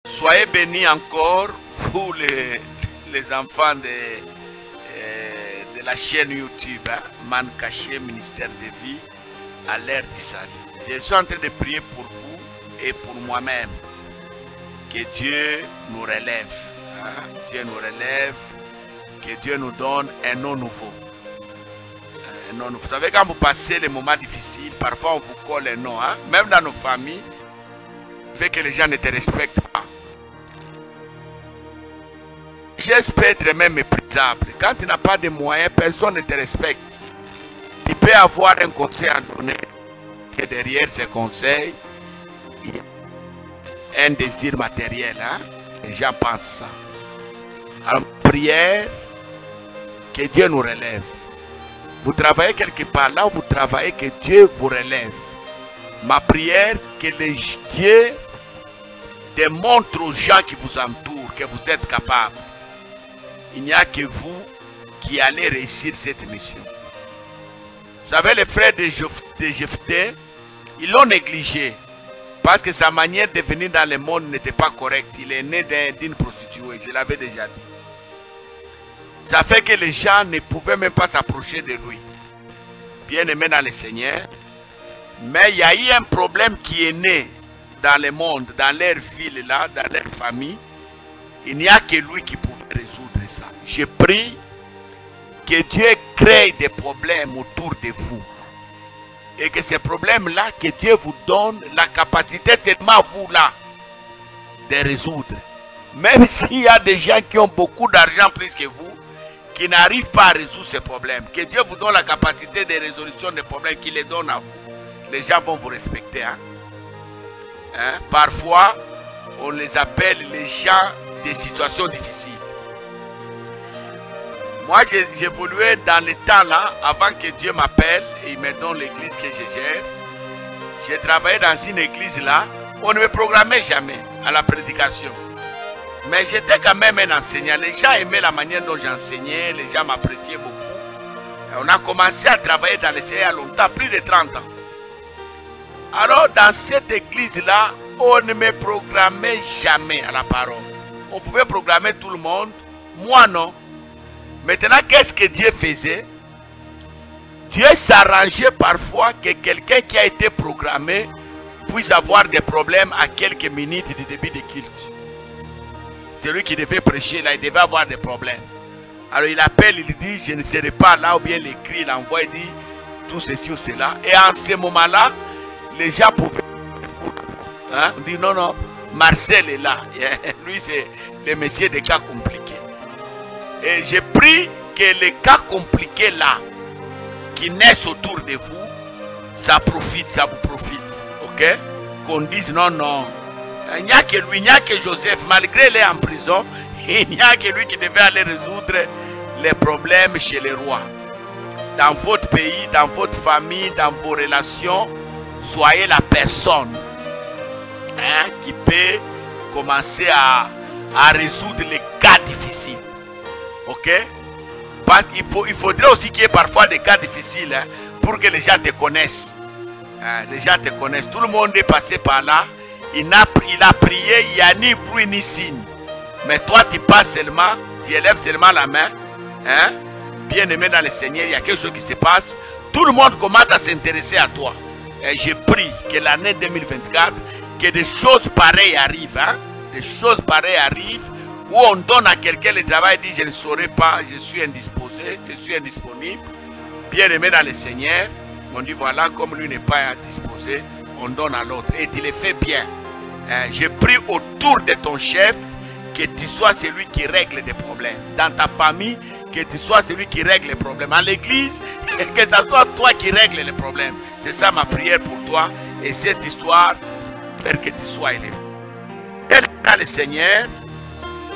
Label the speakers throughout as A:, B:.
A: Soyez bénis encore, vous les enfants de la chaîne YouTube, hein, Man Caché, Ministère de Vie, à l'ère du salut. Je suis en train de prier pour vous et pour moi-même. Que Dieu nous relève. Hein, Dieu nous relève. Que Dieu nous donne un nom nouveau. Un nom nouveau. Vous savez, quand vous passez les moments difficiles, parfois on vous colle un nom. Hein, même dans nos familles, fait que les gens ne te respectent pas. J'espère être même méprisable. Quand tu n'as pas de moyens, personne ne te respecte. Tu peux avoir un conseil à donner. Et derrière ces conseils, il y a un désir matériel. Hein? Les gens pensent ça. Alors, prière, que Dieu nous relève. Vous travaillez quelque part là où vous travaillez, que Dieu vous relève. Ma prière, que Dieu démontre aux gens qui vous entourent que vous êtes capables. Il n'y a que vous qui allez réussir cette mission. Vous savez, les frères de Jephthé, ils l'ont négligé. Parce que sa manière de venir dans le monde n'était pas correcte. Il est né d'une prostituée, je l'avais déjà dit. Ça fait que les gens ne pouvaient même pas s'approcher de lui. Bien aimé dans le Seigneur. Mais il y a eu un problème qui est né dans le monde, dans leur ville, là, dans leur famille. Il n'y a que lui qui pouvait résoudre ça. Je prie que Dieu crée des problèmes autour de vous. Et que ces problèmes-là, que Dieu vous donne la capacité seulement vous là de résoudre. Même s'il y a des gens qui ont beaucoup d'argent plus que vous, qui n'arrivent pas à résoudre ces problèmes. Que Dieu vous donne la capacité de résolution des problèmes qu'il les donne à vous. Les gens vont vous respecter. Hein? Hein? Parfois, on les appelle les gens des situations difficiles. Moi, j'évoluais dans le temps là, avant que Dieu m'appelle et il me donne l'église que je gère. J'ai travaillé dans une église là, on ne me programmait jamais à la prédication. Mais j'étais quand même un enseignant. Les gens aimaient la manière dont j'enseignais, les gens m'appréciaient beaucoup. Et on a commencé à travailler dans le Seigneur il y a longtemps, plus de 30 ans. Alors, dans cette église-là, on ne me programmait jamais à la parole. On pouvait programmer tout le monde, moi non. Maintenant, qu'est-ce que Dieu faisait? Dieu s'arrangeait parfois que quelqu'un qui a été programmé puisse avoir des problèmes à quelques minutes du début du culte. Celui qui devait prêcher, là, il devait avoir des problèmes. Alors il appelle, il dit, je ne serai pas là, ou bien il écrit, il envoie, il dit, tout ceci ou cela. Et en ce moment-là, les gens pouvaient... Hein? On dit, non, non, Marcel est là. Lui, c'est le monsieur des cas compliqués. Et je prie que les cas compliqués là, qui naissent autour de vous, ça profite, ça vous profite. Ok? Qu'on dise non, non. Il n'y a que lui, il n'y a que Joseph. Malgré qu'il est en prison, il n'y a que lui qui devait aller résoudre les problèmes chez les rois. Dans votre pays, dans votre famille, dans vos relations, soyez la personne hein, qui peut commencer à résoudre les cas difficiles. Ok? Parce qu'il faudrait aussi qu'il y ait parfois des cas difficiles hein, pour que les gens te connaissent. Hein, les gens te connaissent. Tout le monde est passé par là. Il a prié, il n'y a ni bruit ni signe. Mais toi, tu passes seulement, tu élèves seulement la main. Hein? Bien aimé dans le Seigneur, il y a quelque chose qui se passe. Tout le monde commence à s'intéresser à toi. Et je prie que l'année 2024, que des choses pareilles arrivent. Hein? Des choses pareilles arrivent. Où on donne à quelqu'un le travail et dit je ne saurais pas, je suis indisposé, je suis indisponible. Bien aimé dans le Seigneur, on dit voilà, comme lui n'est pas disposé, on donne à l'autre. Et tu le fais bien. Je prie autour de ton chef que tu sois celui qui règle des problèmes. Dans ta famille, que tu sois celui qui règle les problèmes. À l'église, que ce soit toi qui règle les problèmes. C'est ça ma prière pour toi. Et cette histoire, faire que tu sois élevé. Bien aimé dans le Seigneur,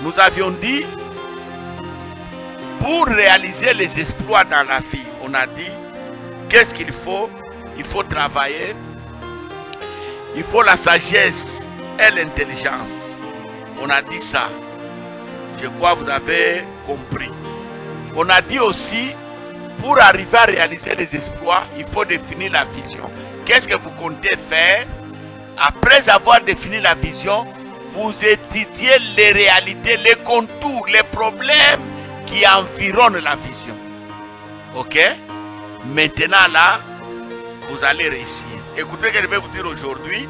A: nous avions dit, pour réaliser les exploits dans la vie, on a dit, qu'est-ce qu'il faut? Il faut travailler, il faut la sagesse et l'intelligence. On a dit ça. Je crois que vous avez compris. On a dit aussi, pour arriver à réaliser les exploits, il faut définir la vision. Qu'est-ce que vous comptez faire? Après avoir défini la vision, vous étudiez les réalités, les contours, les problèmes qui environnent la vision. Ok? Maintenant là, vous allez réussir. Écoutez ce que je vais vous dire aujourd'hui.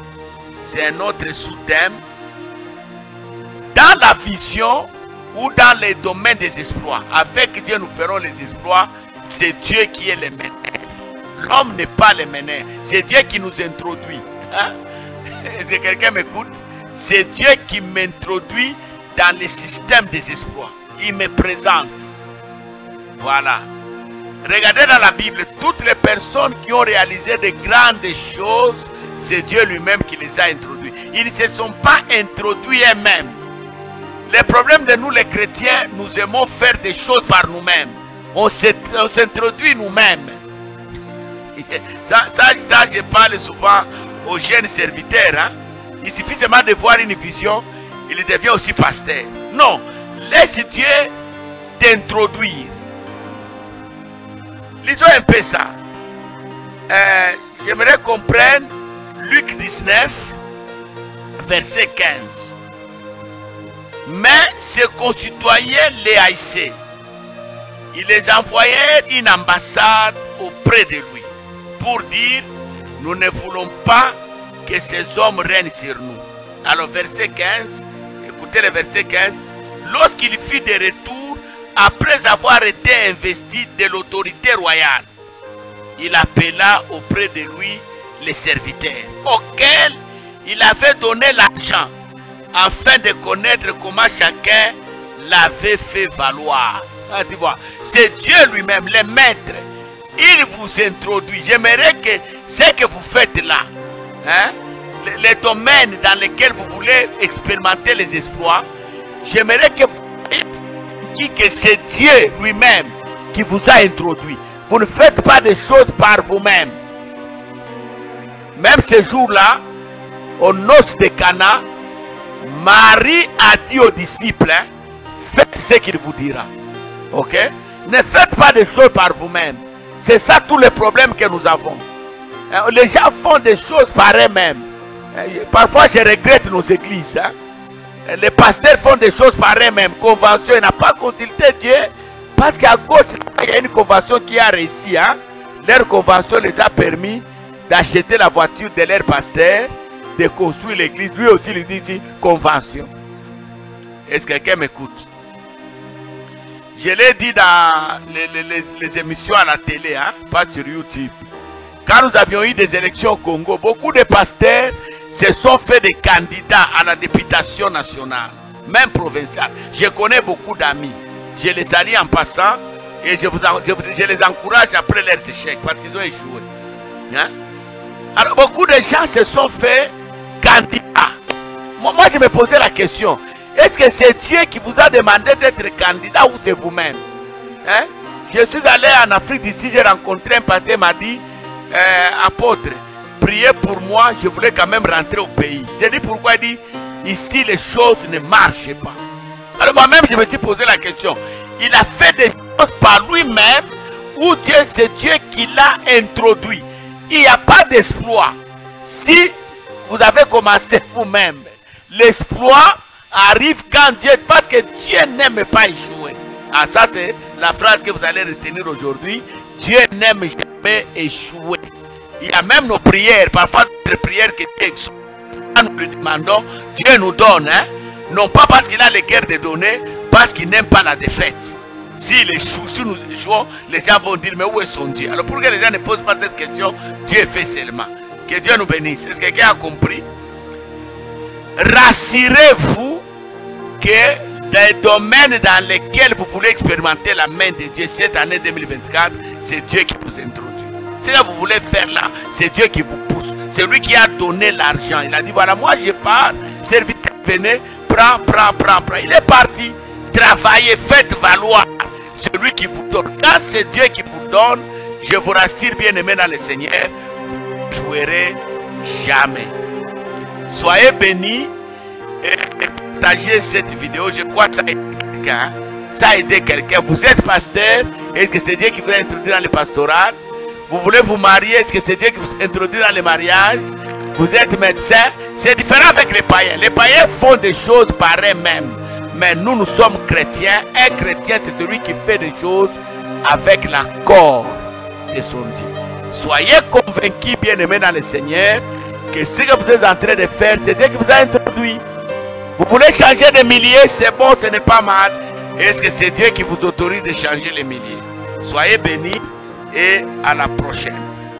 A: C'est un autre sous-thème. Dans la vision ou dans les domaines des exploits, avec Dieu nous ferons les exploits. C'est Dieu qui est le meneur. L'homme n'est pas le meneur. C'est Dieu qui nous introduit. Hein? Est-ce que quelqu'un m'écoute? C'est Dieu qui m'introduit dans le système des exploits. Il me présente. Voilà. Regardez dans la Bible, toutes les personnes qui ont réalisé de grandes choses, c'est Dieu lui-même qui les a introduits. Ils ne se sont pas introduits eux-mêmes. Le problème de nous les chrétiens, nous aimons faire des choses par nous-mêmes. On s'introduit nous-mêmes. Ça, je parle souvent aux jeunes serviteurs. Hein? Il suffit seulement de voir une vision, il devient aussi pasteur. Non, laisse Dieu t'introduire. Lisons un peu ça. J'aimerais qu'on prenne Luc 19, verset 15. Mais ses concitoyens les haïssaient. Il les envoyait une ambassade auprès de lui pour dire, nous ne voulons pas que ces hommes règnent sur nous. Alors verset 15, écoutez le verset 15. Lorsqu'il fit de retour, après avoir été investi de l'autorité royale, il appela auprès de lui les serviteurs, auxquels il avait donné l'argent, afin de connaître comment chacun l'avait fait valoir. Ah, tu vois, c'est Dieu lui-même, le maître. Il vous introduit. J'aimerais que ce que vous faites là, hein, les domaines dans lesquels vous voulez expérimenter les exploits, j'aimerais que vous dites que c'est Dieu lui-même qui vous a introduit. Vous ne faites pas des choses par vous-même. Même ce jour-là, aux noces de Cana, Marie a dit aux disciples, hein, faites ce qu'il vous dira. Ok? Ne faites pas des choses par vous-même. C'est ça tous les problèmes que nous avons. Les gens font des choses par eux-mêmes. Parfois je regrette nos églises. Hein? Les pasteurs font des choses par eux-mêmes. Convention, il n'a pas consulté Dieu. Parce qu'à gauche, il y a une convention qui a réussi. Hein? Leur convention les a permis d'acheter la voiture de leur pasteur, de construire l'église. Lui aussi, il dit ici, convention. Est-ce que quelqu'un m'écoute? Je l'ai dit dans les émissions à la télé, hein, pas sur YouTube. Quand nous avions eu des élections au Congo, beaucoup de pasteurs se sont fait des candidats à la députation nationale, même provinciale. Je connais beaucoup d'amis. Je les salue en passant et je les encourage après leurs échecs parce qu'ils ont échoué. Hein? Alors beaucoup de gens se sont fait candidats. Moi je me posais la question. Est-ce que c'est Dieu qui vous a demandé d'être candidat ou c'est vous-même? Hein? Je suis allé en Afrique d'ici, j'ai rencontré un pasteur, il m'a dit, apôtre, priez pour moi, je voulais quand même rentrer au pays. J'ai dit pourquoi? Il dit, ici les choses ne marchent pas. Alors moi-même je me suis posé la question. Il a fait des choses par lui-même ou Dieu, c'est Dieu qui l'a introduit? Il n'y a pas d'exploit. Si vous avez commencé vous-même, l'exploit arrive quand Dieu, parce que Dieu n'aime pas échouer. Ah, ça c'est la phrase que vous allez retenir aujourd'hui. Dieu n'aime jamais échouer. Il y a même nos prières, parfois des prières qui exaucent. Quand nous lui demandons, Dieu nous donne, hein? Non pas parce qu'il a le cœur de donner, parce qu'il n'aime pas la défaite. S'il échoue, si nous échouons, les gens vont dire, mais où est son Dieu? Alors pour que les gens ne posent pas cette question, Dieu fait seulement. Que Dieu nous bénisse. Est-ce que quelqu'un a compris? Rassurez-vous que les domaines dans lesquels vous voulez expérimenter la main de Dieu cette année 2024, c'est Dieu qui vous introduit. Ce que vous voulez faire là, c'est Dieu qui vous pousse. C'est lui qui a donné l'argent. Il a dit, voilà, moi je pars, serviteur, venez, prends. Il est parti. Travaillez, faites valoir celui qui vous donne. Quand c'est Dieu qui vous donne, je vous rassure, bien aimé dans le Seigneur, vous ne jouerez jamais. Soyez bénis et partagez cette vidéo. Je crois que ça a aidé quelqu'un. Ça a aidé quelqu'un. Vous êtes pasteur. Est-ce que c'est Dieu qui vous a introduit dans le pastorat? Vous voulez vous marier? Est-ce que c'est Dieu qui vous introduit dans le mariage? Vous êtes médecin? C'est différent avec les païens. Les païens font des choses par eux-mêmes. Mais nous sommes chrétiens. Un chrétien, c'est celui qui fait des choses avec l'accord de son Dieu. Soyez convaincus, bien-aimés dans le Seigneur, que ce que vous êtes en train de faire, c'est Dieu qui vous a introduit. Vous voulez changer de milliers, c'est bon, ce n'est pas mal. Est-ce que c'est Dieu qui vous autorise de changer les milliers? Soyez bénis et à la prochaine.